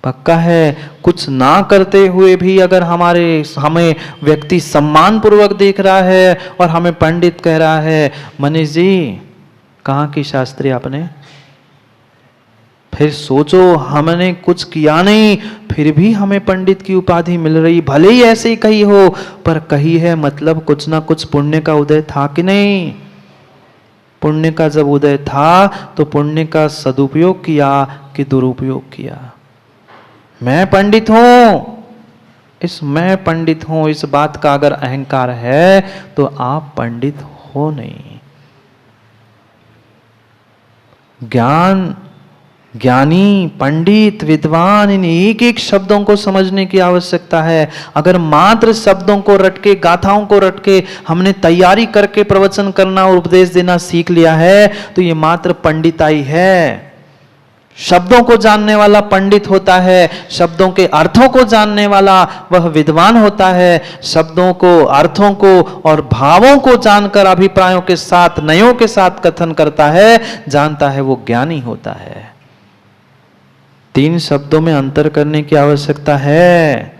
पक्का है। कुछ ना करते हुए भी अगर हमें व्यक्ति सम्मान पूर्वक देख रहा है और हमें पंडित कह रहा है, मनीष जी कहाँ की शास्त्री आपने, फिर सोचो हमने कुछ किया नहीं फिर भी हमें पंडित की उपाधि मिल रही, भले ही ऐसे ही कही हो पर कही है मतलब कुछ ना कुछ पुण्य का उदय था कि नहीं। पुण्य का जब उदय था तो पुण्य का सदुपयोग किया कि दुरुपयोग किया। मैं पंडित हूं इस बात का अगर अहंकार है तो आप पंडित हो नहीं। ज्ञानी, पंडित, विद्वान, इन एक एक शब्दों को समझने की आवश्यकता है। अगर मात्र शब्दों को रटके, गाथाओं को रटके हमने तैयारी करके प्रवचन करना और उपदेश देना सीख लिया है तो ये मात्र पंडिताई है। शब्दों को जानने वाला पंडित होता है, शब्दों के अर्थों को जानने वाला वह विद्वान होता है। शब्दों को, अर्थों को और भावों को जानकर अभिप्रायों के साथ, नयों के साथ कथन करता है, जानता है, वो ज्ञानी होता है। 3 शब्दों में अंतर करने की आवश्यकता है।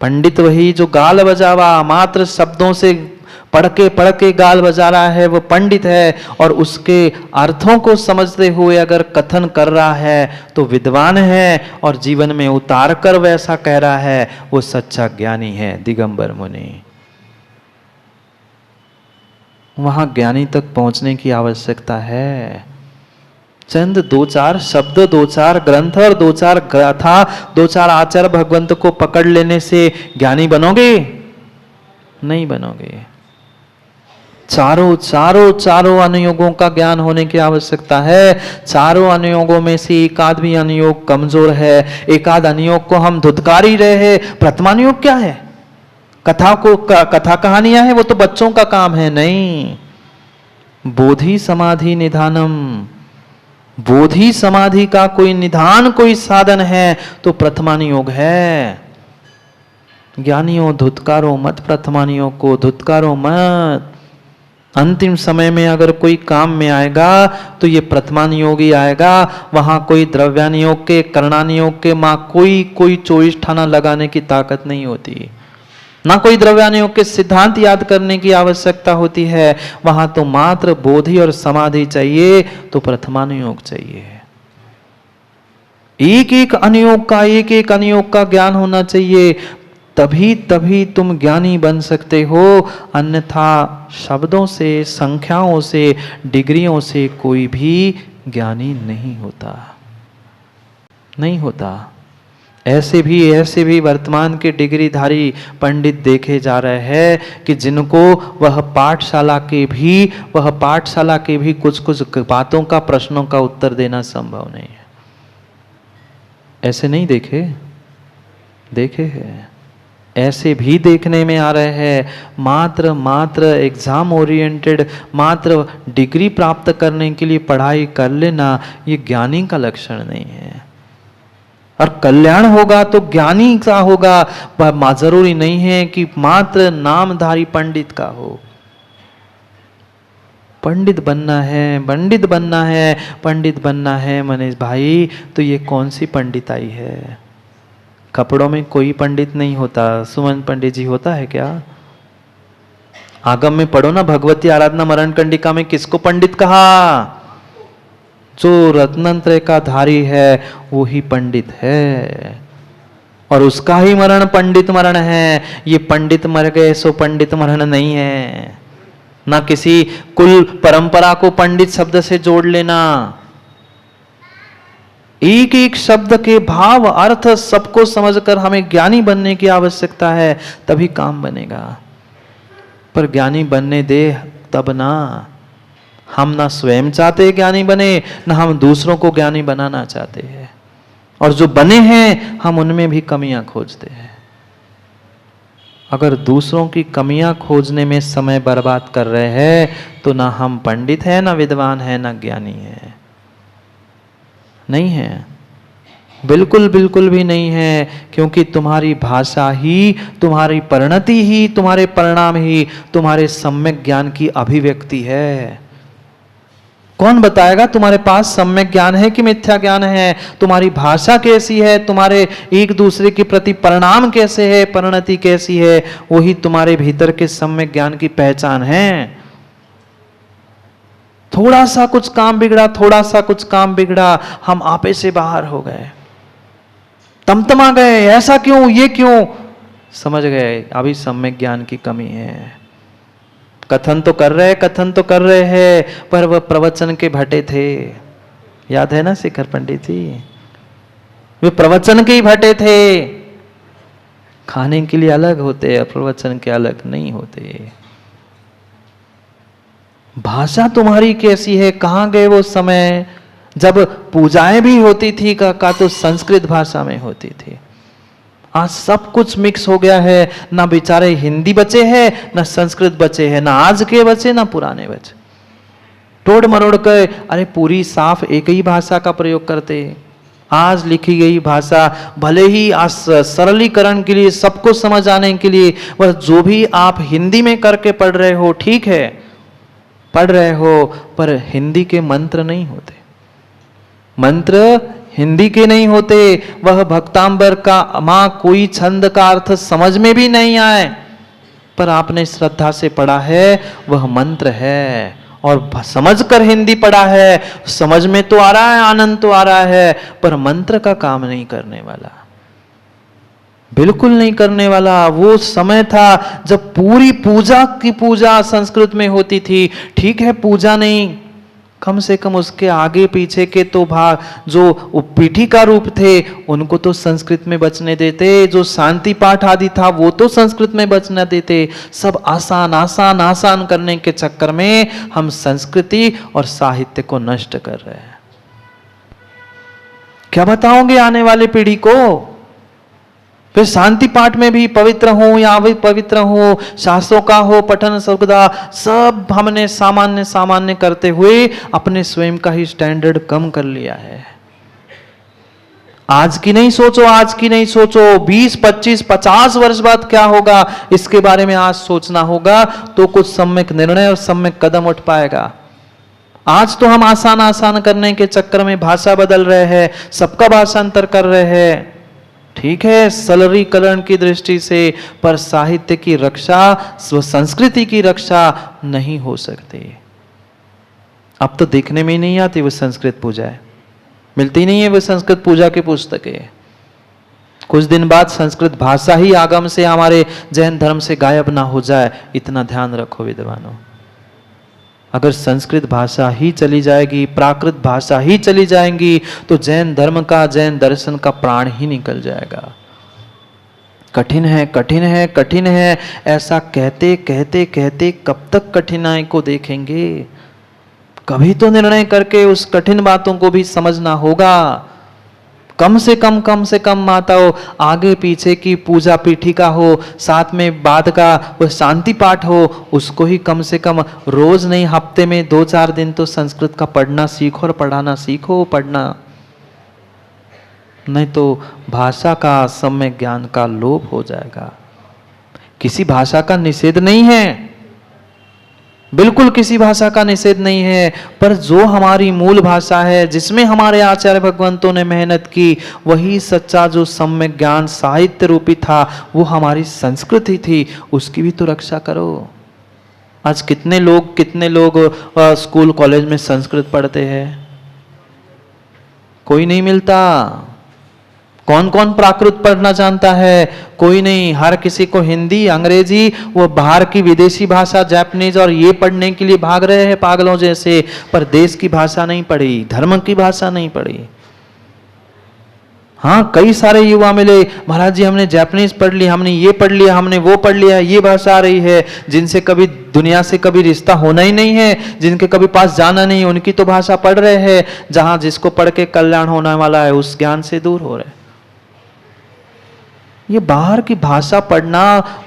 पंडित वही जो गाल बजावा, मात्र शब्दों से पढ़ के गाल बजा रहा है, वो पंडित है। और उसके अर्थों को समझते हुए अगर कथन कर रहा है तो विद्वान है, और जीवन में उतार कर वैसा कह रहा है, वो सच्चा ज्ञानी है। दिगंबर मुनि, वहां ज्ञानी तक पहुंचने की आवश्यकता है। चंद 2-4 शब्द, 2-4 ग्रंथ और 2-4 गाथा, 2-4 आचार्य भगवंत को पकड़ लेने से ज्ञानी बनोगे? नहीं बनोगे। चारों अनुयोगों का ज्ञान होने की आवश्यकता है। चारों अनुयोगों में से एक आध भी अनुयोग कमजोर है, एक आध अनुयोग को हम धुतकार ही रहे हैं। प्रथमानुयोग क्या है? कथा कहानियां हैं, वो तो बच्चों का काम है। नहीं, बोधि समाधि निधानम, बोधि समाधि का कोई निधान, कोई साधन है तो प्रथमानुयोग है। ज्ञानियों धुतकारो मत, प्रथमानुयोग को धुतकारो मत। अंतिम समय में अगर कोई काम में आएगा तो ये प्रथमानुयोग ही आएगा। वहां कोई द्रव्यानुयोग के, कर्णानुयोग के मां कोई 24 ठाना लगाने की ताकत नहीं होती, ना कोई द्रव्यानुयोग के सिद्धांत याद करने की आवश्यकता होती है। वहां तो मात्र बोधि और समाधि चाहिए तो प्रथमानुयोग चाहिए। एक एक अनुयोग का ज्ञान होना चाहिए, तभी तुम ज्ञानी बन सकते हो। अन्यथा शब्दों से, संख्याओं से, डिग्रियों से कोई भी ज्ञानी नहीं होता। ऐसे भी वर्तमान के डिग्रीधारी पंडित देखे जा रहे हैं कि जिनको वह पाठशाला के भी कुछ बातों का, प्रश्नों का उत्तर देना संभव नहीं है। ऐसे नहीं देखे हैं। ऐसे भी देखने में आ रहे हैं। मात्र एग्जाम ओरिएंटेड, मात्र डिग्री प्राप्त करने के लिए पढ़ाई कर लेना, ये ज्ञानी का लक्षण नहीं है। और कल्याण होगा तो ज्ञानी का होगा, जरूरी नहीं है कि मात्र नामधारी पंडित का हो। पंडित बनना है मनीष भाई, तो ये कौन सी पंडिताई है? कपड़ों में कोई पंडित नहीं होता। सुमन पंडित जी होता है क्या? आगम में पढ़ो ना, भगवती आराधना मरण कंडिका में किसको पंडित कहा? जो रत्नत्रय का धारी है वो ही पंडित है, और उसका ही मरण पंडित मरण है। ये पंडित मर गए सो पंडित मरण नहीं है। ना किसी कुल परंपरा को पंडित शब्द से जोड़ लेना। एक एक शब्द के भाव, अर्थ सबको समझकर हमें ज्ञानी बनने की आवश्यकता है, तभी काम बनेगा। पर ज्ञानी बनने दे तब ना। हम ना स्वयं चाहते ज्ञानी बने, ना हम दूसरों को ज्ञानी बनाना चाहते हैं। और जो बने हैं हम उनमें भी कमियां खोजते हैं। अगर दूसरों की कमियां खोजने में समय बर्बाद कर रहे हैं तो ना हम पंडित हैं, ना विद्वान हैं, ना ज्ञानी हैं। नहीं है, बिल्कुल भी नहीं है। क्योंकि तुम्हारी भाषा ही, तुम्हारी परिणति ही, तुम्हारे परिणाम ही तुम्हारे सम्यक ज्ञान की अभिव्यक्ति है। कौन बताएगा तुम्हारे पास सम्यक ज्ञान है कि मिथ्या ज्ञान है? तुम्हारी भाषा कैसी है, तुम्हारे एक दूसरे के प्रति परिणाम कैसे है, परिणति कैसी है, वही तुम्हारे भीतर के सम्यक ज्ञान की पहचान है। थोड़ा सा कुछ काम बिगड़ा, थोड़ा सा कुछ काम बिगड़ा, हम आपे से बाहर हो गए, तमतमा गए, ऐसा क्यों, ये क्यों, समझ गए अभी सम्यक ज्ञान की कमी है। कथन तो कर रहे हैं, पर वह प्रवचन के भटे थे। याद है ना शेखर पंडित जी, वे प्रवचन के ही भटे थे। खाने के लिए अलग होते हैं, प्रवचन के अलग नहीं होते। भाषा तुम्हारी कैसी है? कहां गए वो समय जब पूजाएं भी होती थी का तो संस्कृत भाषा में होती थी। आज सब कुछ मिक्स हो गया है, ना बेचारे हिंदी बचे हैं, ना संस्कृत बचे हैं, ना आज के बचे, ना पुराने बचे। तोड़ मरोड़ कर अरे पूरी साफ एक ही भाषा का प्रयोग करते। आज लिखी गई भाषा भले ही आज सरलीकरण के लिए, सबको समझ आने के लिए, वह जो भी आप हिंदी में करके पढ़ रहे हो ठीक है, पढ़ रहे हो, पर हिंदी के मंत्र नहीं होते। मंत्र हिंदी के नहीं होते। वह भक्तांबर का मां कोई छंद का अर्थ समझ में भी नहीं आए, पर आपने श्रद्धा से पढ़ा है, वह मंत्र है। और समझ कर हिंदी पढ़ा है, समझ में तो आ रहा है, आनंद तो आ रहा है, पर मंत्र का काम नहीं करने वाला, बिल्कुल नहीं करने वाला। वो समय था जब पूरी पूजा की पूजा संस्कृत में होती थी। ठीक है, पूजा नहीं, कम से कम उसके आगे पीछे के तो भाग जो पीठिका रूप थे उनको तो संस्कृत में बचने देते, जो शांति पाठ आदि था वो तो संस्कृत में बचना देते। सब आसान आसान आसान करने के चक्कर में हम संस्कृति और साहित्य को नष्ट कर रहे हैं। क्या बताओगे आने वाले पीढ़ी को? फिर शांति पाठ में भी पवित्र हो या अविपवित्र हो, शास्त्रों का हो पठन सर्वदा, सब हमने सामान्य सामान्य करते हुए अपने स्वयं का ही स्टैंडर्ड कम कर लिया है। आज की नहीं सोचो, आज की नहीं सोचो, 20, 25, 50 वर्ष बाद क्या होगा इसके बारे में आज सोचना होगा, तो कुछ सम्यक निर्णय और सम्यक कदम उठ पाएगा। आज तो हम आसान आसान करने के चक्कर में भाषा बदल रहे हैं, सबका भाषांतर कर रहे हैं। ठीक है, सरलीकरण की दृष्टि से, पर साहित्य की रक्षा, संस्कृति की रक्षा नहीं हो सकती। अब तो देखने में ही नहीं आती वो संस्कृत पूजा है, मिलती नहीं है वो संस्कृत पूजा की पुस्तकें। कुछ दिन बाद संस्कृत भाषा ही आगम से हमारे जैन धर्म से गायब ना हो जाए, इतना ध्यान रखो विद्वानों। अगर संस्कृत भाषा ही चली जाएगी, प्राकृत भाषा ही चली जाएंगी, तो जैन धर्म का, जैन दर्शन का प्राण ही निकल जाएगा। कठिन है, कठिन है, कठिन है, ऐसा कहते कहते कहते कब तक कठिनाई को देखेंगे? कभी तो निर्णय करके उस कठिन बातों को भी समझना होगा। कम से कम माताओं आगे पीछे की पूजा पीठिका हो, साथ में बाद का वो शांति पाठ हो, उसको ही कम से कम रोज नहीं, हफ्ते में 2-4 दिन तो संस्कृत का पढ़ना सीखो और पढ़ाना सीखो। पढ़ना नहीं तो भाषा का, सम्यक ज्ञान का लोप हो जाएगा। किसी भाषा का निषेध नहीं है, बिल्कुल किसी भाषा का निषेध नहीं है, पर जो हमारी मूल भाषा है, जिसमें हमारे आचार्य भगवंतों ने मेहनत की, वही सच्चा जो सम्यक ज्ञान साहित्य रूपी था, वो हमारी संस्कृति थी, उसकी भी तो रक्षा करो। आज कितने लोग स्कूल कॉलेज में संस्कृत पढ़ते हैं? कोई नहीं मिलता। कौन कौन प्राकृत पढ़ना जानता है? कोई नहीं। हर किसी को हिंदी, अंग्रेजी, वो बाहर की विदेशी भाषा जापानीज और ये पढ़ने के लिए भाग रहे हैं पागलों जैसे, पर देश की भाषा नहीं पढ़ी, धर्म की भाषा नहीं पढ़ी। हाँ, कई सारे युवा मिले, महाराज जी हमने जापानीज पढ़ लिया, हमने ये पढ़ लिया, हमने वो पढ़ लिया, ये भाषा आ रही है, जिनसे कभी दुनिया से कभी रिश्ता होना ही नहीं है, जिनके कभी पास जाना नहीं, उनकी तो भाषा पढ़ रहे हैं। जहां जिसको पढ़ के कल्याण होने वाला है, उस ज्ञान से दूर हो रहे। ये बाहर की भाषा पढ़ना,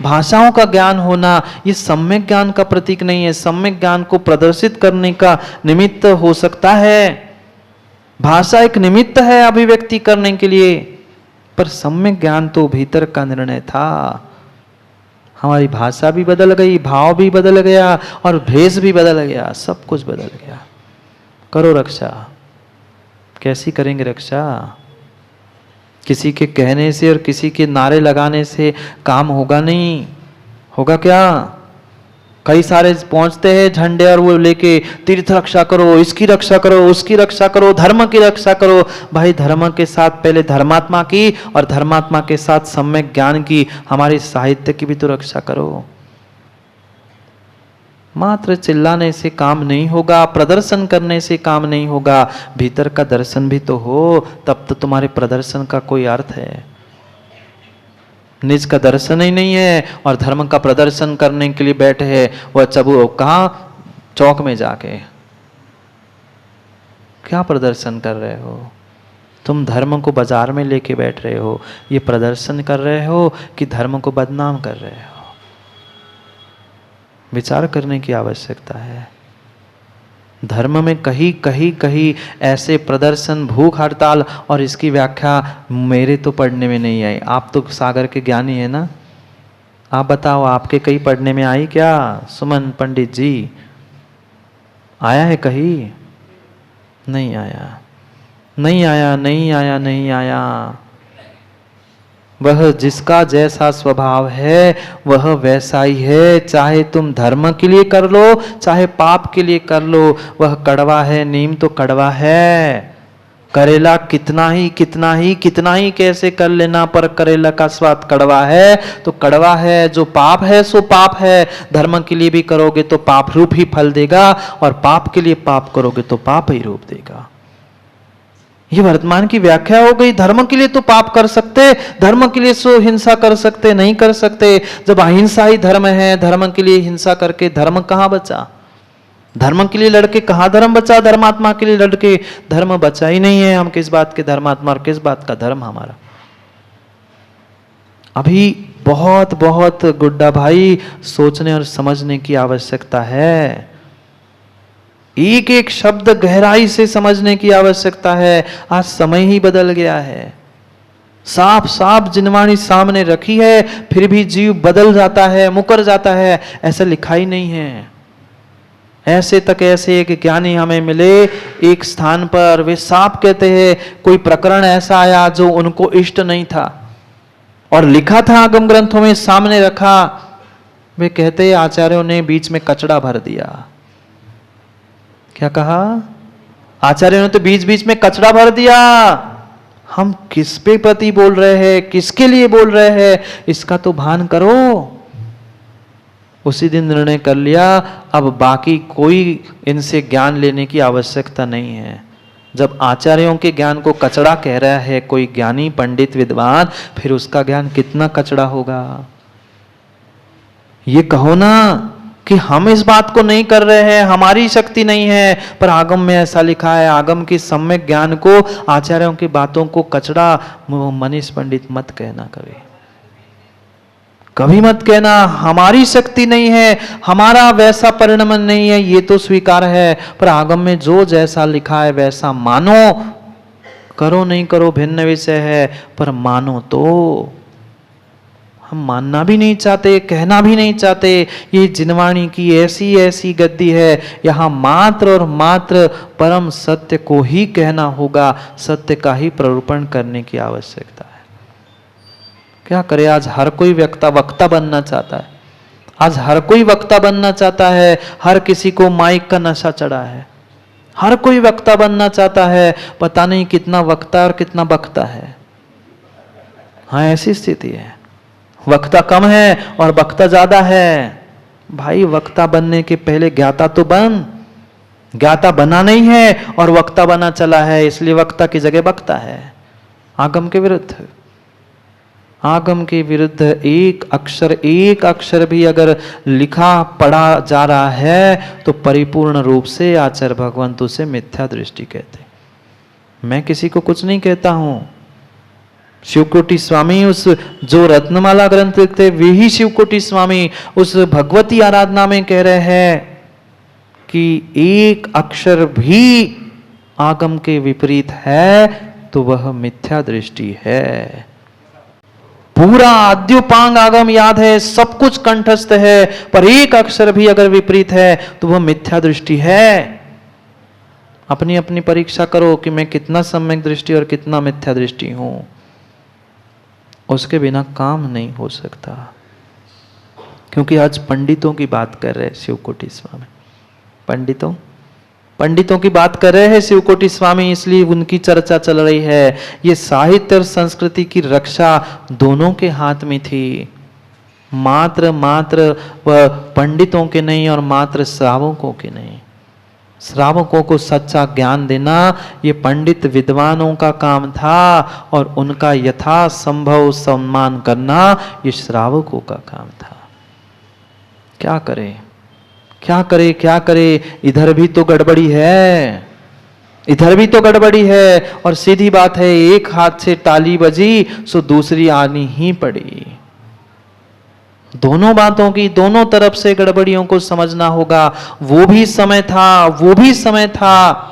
भाषाओं का ज्ञान होना, ये सम्यक ज्ञान का प्रतीक नहीं है। सम्यक ज्ञान को प्रदर्शित करने का निमित्त हो सकता है। भाषा एक निमित्त है अभिव्यक्ति करने के लिए, पर सम्यक ज्ञान तो भीतर का निर्णय था। हमारी भाषा भी बदल गई, भाव भी बदल गया और भेष भी बदल गया, सब कुछ बदल गया। करो रक्षा। कैसी करेंगे रक्षा? किसी के कहने से और किसी के नारे लगाने से काम होगा नहीं। होगा क्या? कई सारे पहुंचते हैं झंडे और वो लेके तीर्थ रक्षा करो, इसकी रक्षा करो, उसकी रक्षा करो, धर्म की रक्षा करो। भाई धर्म के साथ पहले धर्मात्मा की और धर्मात्मा के साथ सम्यक ज्ञान की, हमारे साहित्य की भी तो रक्षा करो। मात्र चिल्लाने से काम नहीं होगा, प्रदर्शन करने से काम नहीं होगा। भीतर का दर्शन भी तो हो, तब तो तुम्हारे प्रदर्शन का कोई अर्थ है। निज का दर्शन ही नहीं है और धर्म का प्रदर्शन करने के लिए बैठे हैं। वह चबू कहाँ? चौक में जाके क्या प्रदर्शन कर रहे हो? तुम धर्म को बाजार में लेके बैठ रहे हो। ये प्रदर्शन कर रहे हो कि धर्म को बदनाम कर रहे हो? विचार करने की आवश्यकता है। धर्म में कहीं कहीं कहीं ऐसे प्रदर्शन, भूख हड़ताल, और इसकी व्याख्या मेरे तो पढ़ने में नहीं आई। आप तो सागर के ज्ञानी है ना, आप बताओ आपके कहीं पढ़ने में आई क्या? सुमन पंडित जी, आया है कहीं? नहीं आया, नहीं आया, नहीं आया, नहीं आया। वह जिसका जैसा स्वभाव है वह वैसा ही है। चाहे तुम धर्म के लिए कर लो, चाहे पाप के लिए कर लो, वह कड़वा है। नीम तो कड़वा है। करेला कितना ही कैसे कर लेना, पर करेला का स्वाद कड़वा है तो कड़वा है। जो पाप है सो पाप है। धर्म के लिए भी करोगे तो पाप रूप ही फल देगा, और पाप के लिए पाप करोगे तो पाप ही रूप देगा। ये वर्तमान की व्याख्या हो गई। धर्म के लिए तो पाप कर सकते, धर्म के लिए सो हिंसा कर सकते, नहीं कर सकते। जब अहिंसा ही धर्म है, धर्म के लिए हिंसा करके धर्म कहां बचा? धर्म के लिए लड़के कहां धर्म बचा? धर्मात्मा के लिए लड़के धर्म बचा ही नहीं है। हम किस बात के धर्मात्मा और किस बात का धर्म हमारा? अभी बहुत बहुत गुड्डा भाई सोचने और समझने की आवश्यकता है। एक एक शब्द गहराई से समझने की आवश्यकता है। आज समय ही बदल गया है। साफ साफ जिनवाणी सामने रखी है, फिर भी जीव बदल जाता है, मुकर जाता है, ऐसा लिखा ही नहीं है। ऐसे तक ऐसे एक ज्ञानी हमें मिले एक स्थान पर, वे साफ कहते हैं कोई प्रकरण ऐसा आया जो उनको इष्ट नहीं था और लिखा था आगम ग्रंथों में, सामने रखा। वे कहते आचार्यों ने बीच में कचड़ा भर दिया। क्या कहा? आचार्यों ने तो बीच बीच में कचड़ा भर दिया। हम किस पे प्रति बोल रहे हैं, किसके लिए बोल रहे हैं, इसका तो भान करो। उसी दिन निर्णय कर लिया, अब बाकी कोई इनसे ज्ञान लेने की आवश्यकता नहीं है। जब आचार्यों के ज्ञान को कचड़ा कह रहा है कोई ज्ञानी पंडित विद्वान, फिर उसका ज्ञान कितना कचड़ा होगा? ये कहो ना कि हम इस बात को नहीं कर रहे हैं, हमारी शक्ति नहीं है, पर आगम में ऐसा लिखा है। आगम के सम्यक ज्ञान को, आचार्यों की बातों को कचड़ा मनीष पंडित मत कहना। कभी मत कहना हमारी शक्ति नहीं है, हमारा वैसा परिणाम नहीं है, ये तो स्वीकार है। पर आगम में जो जैसा लिखा है वैसा मानो। करो नहीं करो भिन्न विषय है, पर मानो तो। हम मानना भी नहीं चाहते, कहना भी नहीं चाहते। ये जिनवाणी की ऐसी ऐसी गद्दी है, यहाँ मात्र और मात्र परम सत्य को ही कहना होगा, सत्य का ही प्ररूपण करने की आवश्यकता है। क्या करे, आज हर कोई वक्ता बनना चाहता है। आज हर कोई वक्ता बनना चाहता है। हर किसी को माइक का नशा चढ़ा है। हर कोई वक्ता बनना चाहता है। पता नहीं कितना वक्ता और कितना बक्ता है। हाँ, ऐसी स्थिति है। वक्ता कम है और वक्ता ज्यादा है। भाई वक्ता बनने के पहले ज्ञाता तो बन। ज्ञाता बना नहीं है और वक्ता बना चला है, इसलिए वक्ता की जगह बक्ता है। आगम के विरुद्ध, आगम के विरुद्ध एक अक्षर भी अगर लिखा पढ़ा जा रहा है तो परिपूर्ण रूप से आचार्य भगवंत उसे मिथ्या दृष्टि कहते। मैं किसी को कुछ नहीं कहता हूं। शिवकोटि स्वामी उस जो रत्नमाला ग्रंथ लिखते वे ही शिवकोटि स्वामी उस भगवती आराधना में कह रहे हैं कि एक अक्षर भी आगम के विपरीत है तो वह मिथ्या दृष्टि है। पूरा आद्योपांग आगम याद है, सब कुछ कंठस्थ है, पर एक अक्षर भी अगर विपरीत है तो वह मिथ्या दृष्टि है। अपनी अपनी परीक्षा करो कि मैं कितना सम्यक दृष्टि और कितना मिथ्या दृष्टि हूं। उसके बिना काम नहीं हो सकता। क्योंकि आज पंडितों की बात कर रहे हैं शिवकोटि स्वामी, पंडितों की बात कर रहे हैं शिवकोटि स्वामी, इसलिए उनकी चर्चा चल रही है। ये साहित्य और संस्कृति की रक्षा दोनों के हाथ में थी, मात्र वह पंडितों के नहीं और मात्र श्रावकों के नहीं। श्रावकों को सच्चा ज्ञान देना ये पंडित विद्वानों का काम था और उनका यथासंभव सम्मान करना ये श्रावकों का काम था। क्या करे, इधर भी तो गड़बड़ी है, और सीधी बात है, एक हाथ से ताली बजी सो दूसरी आनी ही पड़ी। दोनों बातों की दोनों तरफ से गड़बड़ियों को समझना होगा। वो भी समय था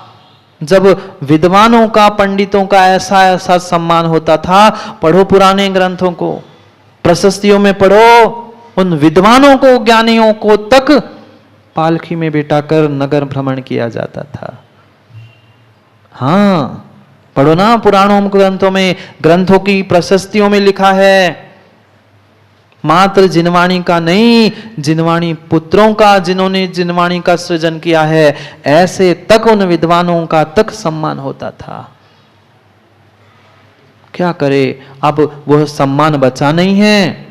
जब विद्वानों का, पंडितों का ऐसा सम्मान होता था। पढ़ो पुराने ग्रंथों को, प्रशस्तियों में पढ़ो, उन विद्वानों को, ज्ञानियों को तक पालकी में बिठाकर नगर भ्रमण किया जाता था। हाँ, पढ़ो ना पुराणों ग्रंथों में, ग्रंथों की प्रशस्तियों में लिखा है, मात्र जिनवाणी का नहीं, जिनवाणी पुत्रों का, जिन्होंने जिनवाणी का सृजन किया है, ऐसे तक उन विद्वानों का तक सम्मान होता था। क्या करे, अब वह सम्मान बचा नहीं है,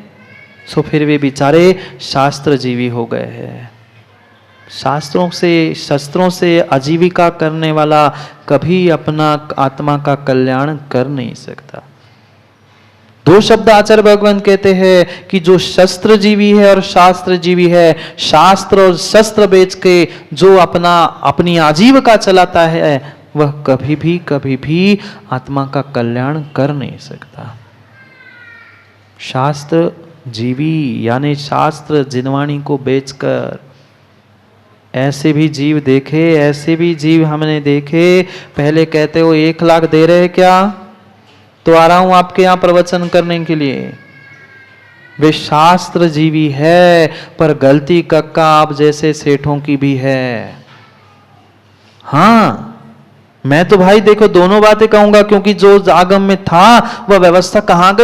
सो फिर वे बेचारे शास्त्र जीवी हो गए हैं। शस्त्रों से आजीविका करने वाला कभी अपना आत्मा का कल्याण कर नहीं सकता। दो शब्द आचार्य भगवान कहते हैं कि जो शस्त्र जीवी है और शास्त्र जीवी है, शास्त्र और शस्त्र बेच के जो अपनी आजीविका चलाता है, वह कभी भी आत्मा का कल्याण कर नहीं सकता। शास्त्र जीवी यानी शास्त्र जिनवाणी को बेचकर, ऐसे भी जीव हमने देखे। पहले कहते हो 1 लाख दे रहे क्या, तो आ रहा हूं आपके यहां प्रवचन करने के लिए। वे शास्त्र जीवी है, पर गलती कक्का आप जैसे सेठों की भी है। हाँ, मैं तो भाई देखो दोनों बातें कहूंगा, क्योंकि जो आगम में था वह व्यवस्था कहां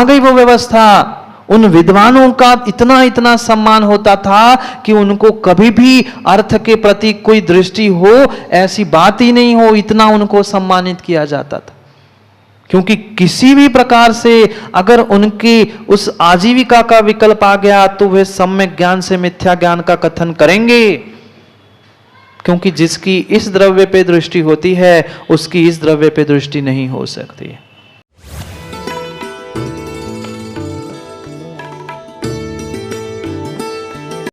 गई वो व्यवस्था। उन विद्वानों का इतना सम्मान होता था कि उनको कभी भी अर्थ के प्रति कोई दृष्टि हो, ऐसी बात ही नहीं हो, इतना उनको सम्मानित किया जाता था। क्योंकि किसी भी प्रकार से अगर उनकी उस आजीविका का विकल्प आ गया तो वे सम्यक ज्ञान से मिथ्या ज्ञान का कथन करेंगे। क्योंकि जिसकी इस द्रव्य पे दृष्टि होती है, उसकी इस द्रव्य पे दृष्टि नहीं हो सकती।